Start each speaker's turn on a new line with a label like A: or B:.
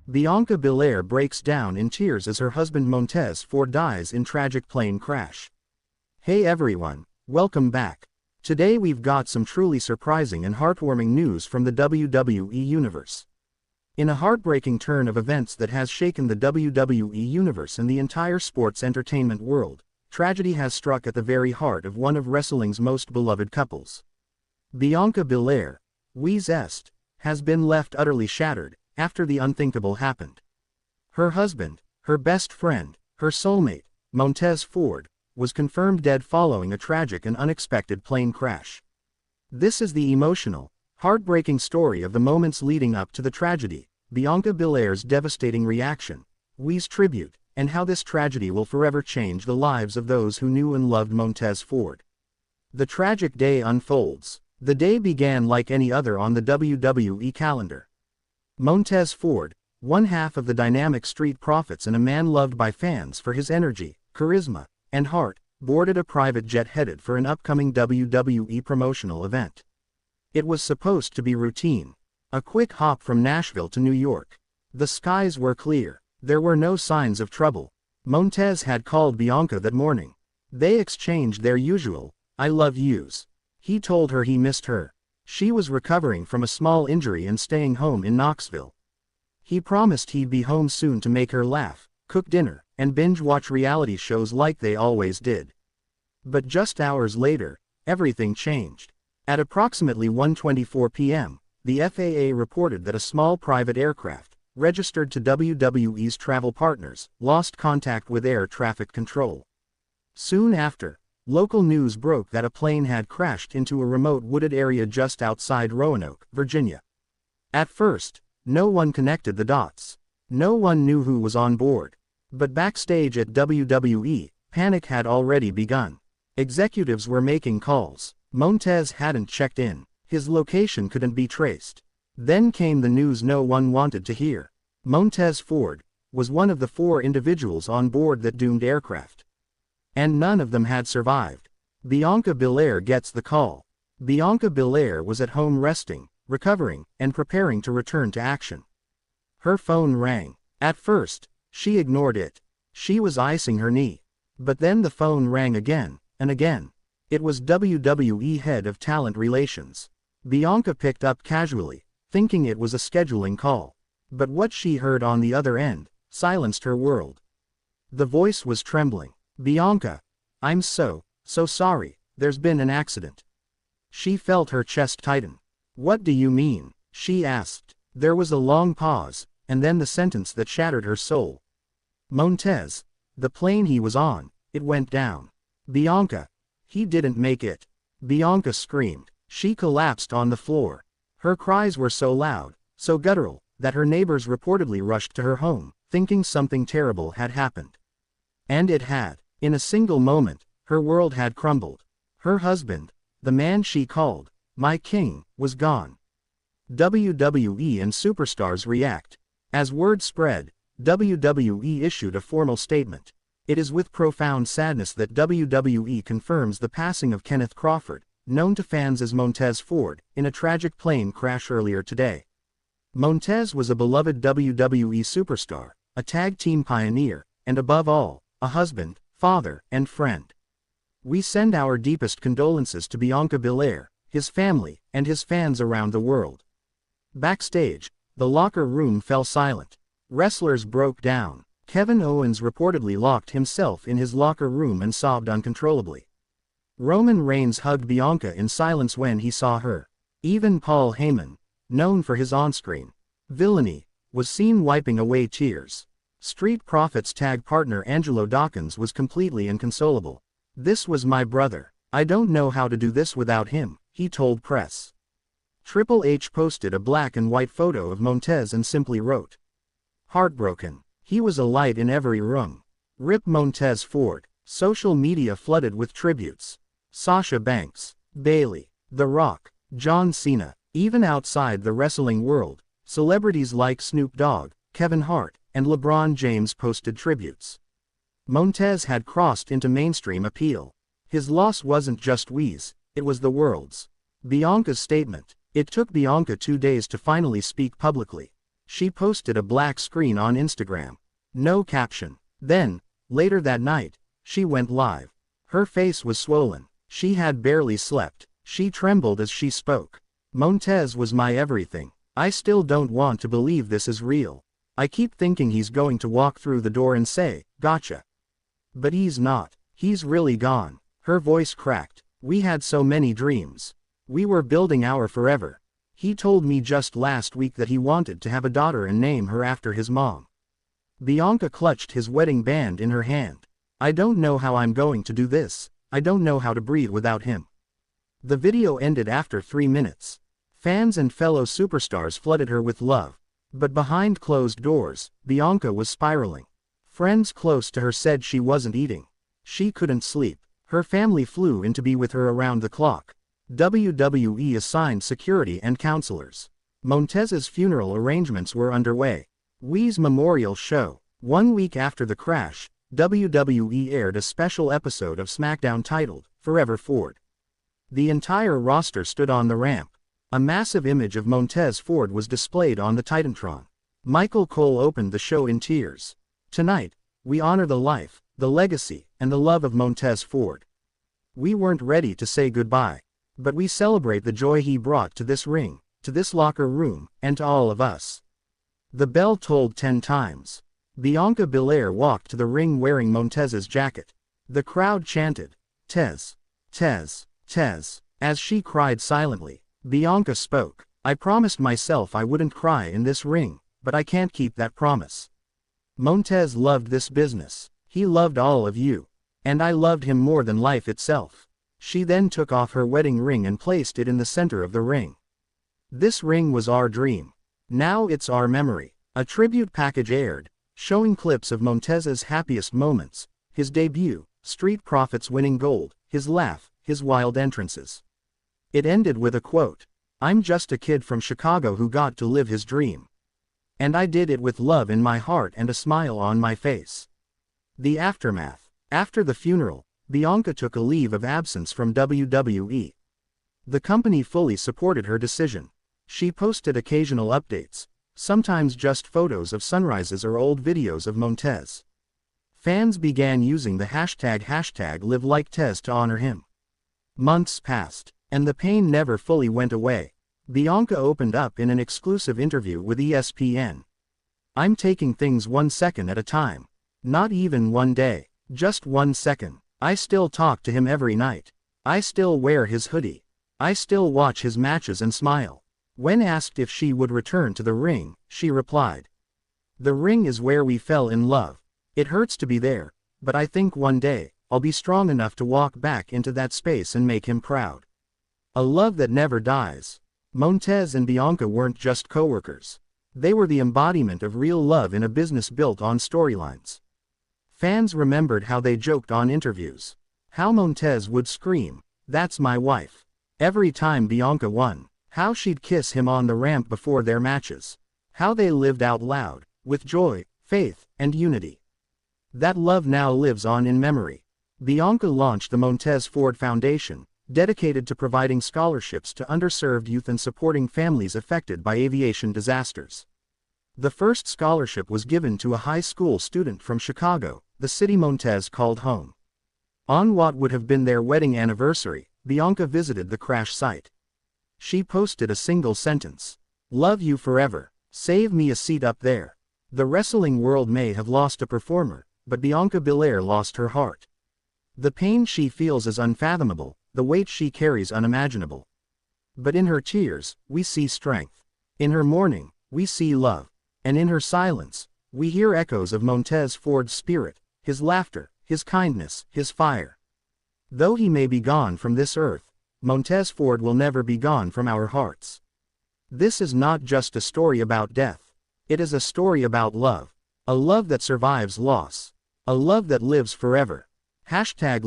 A: Bianca Belair breaks down in tears as her husband Montez Ford dies in tragic plane crash. Hey everyone, welcome back. Today we've got some truly surprising and heartwarming news from the WWE Universe. In a heartbreaking turn of events that has shaken the WWE Universe and the entire sports entertainment world, tragedy has struck at the very heart of one of wrestling's most beloved couples. Bianca Belair, wwenxt, has been left utterly shattered after the unthinkable happened. Her husband, her best friend, her soulmate, Montez Ford, was confirmed dead following a tragic and unexpected plane crash. This is the emotional, heartbreaking story of the moments leading up to the tragedy, Bianca Belair's devastating reaction, wwenxt tribute, and how this tragedy will forever change the lives of those who knew and loved Montez Ford. The tragic day unfolds. The day began like any other on the WWE calendar. Montez Ford, one half of the dynamic Street Profits and a man loved by fans for his energy, charisma, and heart, boarded a private jet headed for an upcoming WWE promotional event. It was supposed to be routine. A quick hop from Nashville to New York. The skies were clear. There were no signs of trouble. Montez had called Bianca that morning. They exchanged their usual, "I love yous." He told her he missed her. She was recovering from a small injury and staying home in Knoxville. He promised he'd be home soon to make her laugh, cook dinner, and binge-watch reality shows like they always did. But just hours later, everything changed. At approximately 1:24 p.m., the FAA reported that a small private aircraft, registered to WWE's travel partners, lost contact with air traffic control. Soon after, local news broke that a plane had crashed into a remote wooded area just outside Roanoke, Virginia. At first, no one connected the dots. No one knew who was on board. But backstage at WWE, panic had already begun. Executives were making calls. Montez hadn't checked in. His location couldn't be traced. Then came the news no one wanted to hear. Montez Ford was one of the 4 individuals on board that doomed aircraft. And none of them had survived. Bianca Belair gets the call. Bianca Belair was at home resting, recovering, and preparing to return to action. Her phone rang. At first, she ignored it. She was icing her knee. But then the phone rang again, and again. It was WWE Head of Talent Relations. Bianca picked up casually, thinking it was a scheduling call. But what she heard on the other end silenced her world. The voice was trembling. "Bianca, I'm so sorry, there's been an accident." She felt her chest tighten. "What do you mean?" she asked. There was a long pause, and then the sentence that shattered her soul. "Montez, the plane he was on, it went down. Bianca, he didn't make it." Bianca screamed. She collapsed on the floor. Her cries were so loud, so guttural, that her neighbors reportedly rushed to her home, thinking something terrible had happened. And it had. In a single moment, her world had crumbled. Her husband, the man she called my king, was gone. WWE and superstars react. As word spread, WWE issued a formal statement. It is with profound sadness that WWE confirms the passing of Kenneth Crawford, known to fans as Montez Ford, in a tragic plane crash earlier today. Montez was a beloved WWE superstar, a tag team pioneer, and above all, a husband, father, and friend. We send our deepest condolences to Bianca Belair, his family, and his fans around the world. Backstage, the locker room fell silent. Wrestlers broke down. Kevin Owens reportedly locked himself in his locker room and sobbed uncontrollably. Roman Reigns hugged Bianca in silence when he saw her. Even Paul Heyman, known for his on-screen villainy, was seen wiping away tears. Street Profits tag partner Angelo Dawkins was completely inconsolable. "This was my brother. I don't know how to do this without him," he told press. Triple H posted a black and white photo of Montez and simply wrote, "Heartbroken. He was a light in every room. Rip Montez Ford." Social media flooded with tributes. Sasha Banks, Bayley, The Rock, John Cena. Even outside the wrestling world, celebrities like Snoop Dogg, Kevin Hart, and LeBron James posted tributes. Montez had crossed into mainstream appeal. His loss wasn't just wwenxt, it was the world's. Bianca's statement. It took Bianca 2 days to finally speak publicly. She posted a black screen on Instagram. No caption. Then, later that night, she went live. Her face was swollen. She had barely slept. She trembled as she spoke. Montez was my everything. I still don't want to believe this is real. I keep thinking he's going to walk through the door and say, "Gotcha." But he's not. He's really gone. Her voice cracked. We had so many dreams. We were building our forever. He told me just last week that he wanted to have a daughter and name her after his mom. Bianca clutched his wedding band in her hand. I don't know how I'm going to do this. I don't know how to breathe without him. The video ended after 3 minutes. Fans and fellow superstars flooded her with love. But behind closed doors, Bianca was spiraling. Friends close to her said she wasn't eating. She couldn't sleep. Her family flew in to be with her around the clock. WWE assigned security and counselors. Montez's funeral arrangements were underway. WWE's memorial show. 1 week after the crash, WWE aired a special episode of SmackDown titled, "Forever Ford." The entire roster stood on the ramp. A massive image of Montez Ford was displayed on the Titantron. Michael Cole opened the show in tears. "Tonight, we honor the life, the legacy, and the love of Montez Ford. We weren't ready to say goodbye. But we celebrate the joy he brought to this ring, to this locker room, and to all of us." The bell tolled 10 times. Bianca Belair walked to the ring wearing Montez's jacket. The crowd chanted, "Tez, Tez, Tez." As she cried silently, Bianca spoke. "I promised myself I wouldn't cry in this ring, but I can't keep that promise. Montez loved this business. He loved all of you. And I loved him more than life itself." She then took off her wedding ring and placed it in the center of the ring. "This ring was our dream. Now it's our memory." A tribute package aired, showing clips of Montez's happiest moments, his debut, Street Profits winning gold, his laugh, his wild entrances. It ended with a quote, "I'm just a kid from Chicago who got to live his dream. And I did it with love in my heart and a smile on my face." The aftermath. After the funeral, Bianca took a leave of absence from WWE. The company fully supported her decision. She posted occasional updates, sometimes just photos of sunrises or old videos of Montez. Fans began using the hashtag #LiveLikeTez to honor him. Months passed, and the pain never fully went away. Bianca opened up in an exclusive interview with ESPN. "I'm taking things 1 second at a time. Not even 1 day, just 1 second. I still talk to him every night. I still wear his hoodie. I still watch his matches and smile." When asked if she would return to the ring, she replied, "The ring is where we fell in love. It hurts to be there, but I think one day, I'll be strong enough to walk back into that space and make him proud." A love that never dies. Montez and Bianca weren't just co-workers. They were the embodiment of real love in a business built on storylines. Fans remembered how they joked on interviews. How Montez would scream, "That's my wife," every time Bianca won. How she'd kiss him on the ramp before their matches. How they lived out loud, with joy, faith, and unity. That love now lives on in memory. Bianca launched the Montez Ford Foundation, dedicated to providing scholarships to underserved youth and supporting families affected by aviation disasters. The first scholarship was given to a high school student from Chicago, the city Montez called home. On what would have been their wedding anniversary, Bianca visited the crash site. She posted a single sentence, "Love you forever. Save me a seat up there." The wrestling world may have lost a performer, but Bianca Belair lost her heart. The pain she feels is unfathomable, the weight she carries unimaginable. But in her tears, we see strength. In her mourning, we see love. And in her silence, we hear echoes of Montez Ford's spirit, his laughter, his kindness, his fire. Though he may be gone from this earth, Montez Ford will never be gone from our hearts. This is not just a story about death. It is a story about love. A love that survives loss. A love that lives forever. #LiveLikeTez